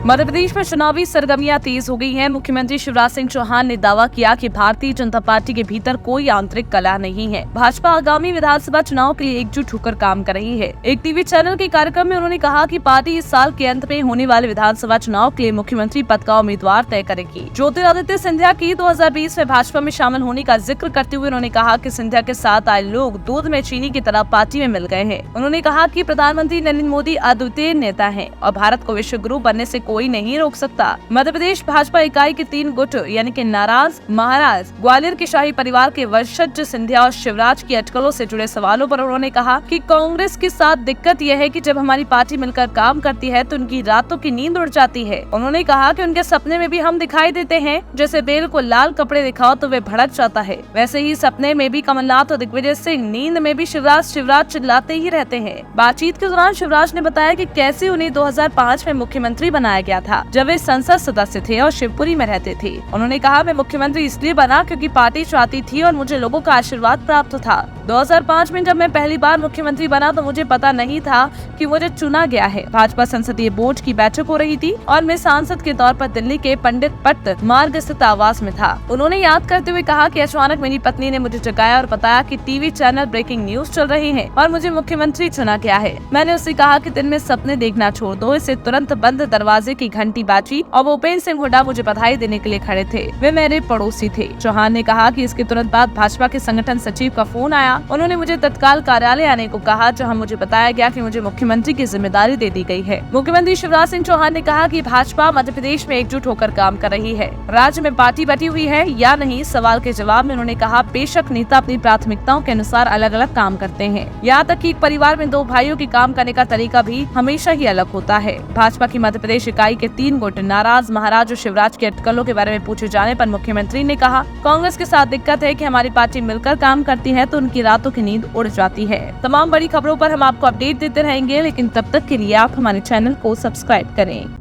मध्य प्रदेश में चुनावी सरगर्मियां तेज हो गई हैं। मुख्यमंत्री शिवराज सिंह चौहान ने दावा किया कि भारतीय जनता पार्टी के भीतर कोई आंतरिक कलह नहीं है। भाजपा आगामी विधानसभा चुनाव के लिए एकजुट होकर काम कर रही है। एक टीवी चैनल के कार्यक्रम में उन्होंने कहा कि पार्टी इस साल के अंत में होने वाले विधानसभा चुनाव के लिए मुख्यमंत्री पद का उम्मीदवार तय करेगी। ज्योतिरादित्य सिंधिया की 2020 में भाजपा में शामिल होने का जिक्र करते हुए उन्होंने कहा कि सिंधिया के साथ आए लोग दूध में चीनी की तरह पार्टी में मिल गए हैं। उन्होंने कहा कि प्रधानमंत्री नरेंद्र मोदी अद्वितीय नेता है और भारत को विश्व गुरु बनने से कोई नहीं रोक सकता। मध्य प्रदेश भाजपा इकाई के 3 गुट यानी कि नाराज, महाराज, ग्वालियर के शाही परिवार के वंशज सिंधिया और शिवराज की अटकलों से जुड़े सवालों पर उन्होंने कहा कि कांग्रेस के साथ दिक्कत यह है कि जब हमारी पार्टी मिलकर काम करती है तो उनकी रातों की नींद उड़ जाती है। उन्होंने कहा कि उनके सपने में भी हम दिखाई देते हैं। जैसे बेल को लाल कपड़े दिखाओ तो वे भड़क जाता है, वैसे ही सपने में भी कमलनाथ और दिग्विजय सिंह, नींद में भी शिवराज शिवराज चिल्लाते ही रहते हैं। बातचीत के दौरान शिवराज ने बताया कि कैसे उन्हें 2005 में मुख्यमंत्री बनाया गया था जब वे संसद सदस्य थे और शिवपुरी में रहते थे। उन्होंने कहा, मैं मुख्यमंत्री इसलिए बना क्योंकि पार्टी चाहती थी और मुझे लोगों का आशीर्वाद प्राप्त था। 2005 में जब मैं पहली बार मुख्यमंत्री बना तो मुझे पता नहीं था कि मुझे चुना गया है। भाजपा संसदीय बोर्ड की बैठक हो रही थी और मैं सांसद के तौर पर दिल्ली के पंडित पट्ट मार्ग स्थित आवास में था। उन्होंने याद करते हुए कहा कि अचानक मेरी पत्नी ने मुझे जगाया और बताया कि टीवी चैनल ब्रेकिंग न्यूज चल रही है और मुझे मुख्यमंत्री चुना गया है। मैंने उससे कहा कि दिन में सपने देखना छोड़ दो। इससे तुरंत बंद दरवाजे की घंटी बाजी और भूपेंद्र सिंह हुड्डा मुझे बधाई देने के लिए खड़े थे। वे मेरे पड़ोसी थे। चौहान ने कहा कि इसके तुरंत बाद भाजपा के संगठन सचिव का फोन आया। उन्होंने मुझे तत्काल कार्यालय आने को कहा, जहां मुझे बताया गया कि मुझे मुख्यमंत्री की जिम्मेदारी दे दी गई है। मुख्यमंत्री शिवराज सिंह चौहान ने कहा कि भाजपा मध्य प्रदेश में एकजुट होकर काम कर रही है। राज्य में पार्टी बटी हुई है या नहीं, सवाल के जवाब में उन्होंने कहा, बेशक नेता अपनी प्राथमिकताओं के अनुसार अलग अलग काम करते हैं। यहाँ तक कि एक परिवार में 2 भाइयों के काम करने का तरीका भी हमेशा ही अलग होता है। भाजपा की मध्य प्रदेश इकाई के 3 गुट नाराज, महाराज और शिवराज के अटकलों के बारे में पूछे जाने पर मुख्यमंत्री ने कहा, कांग्रेस के साथ दिक्कत है कि हमारी पार्टी मिलकर काम करती है तो उनकी रातों की नींद उड़ जाती है। तमाम बड़ी खबरों पर हम आपको अपडेट देते रहेंगे, लेकिन तब तक के लिए आप हमारे चैनल को सब्सक्राइब करें।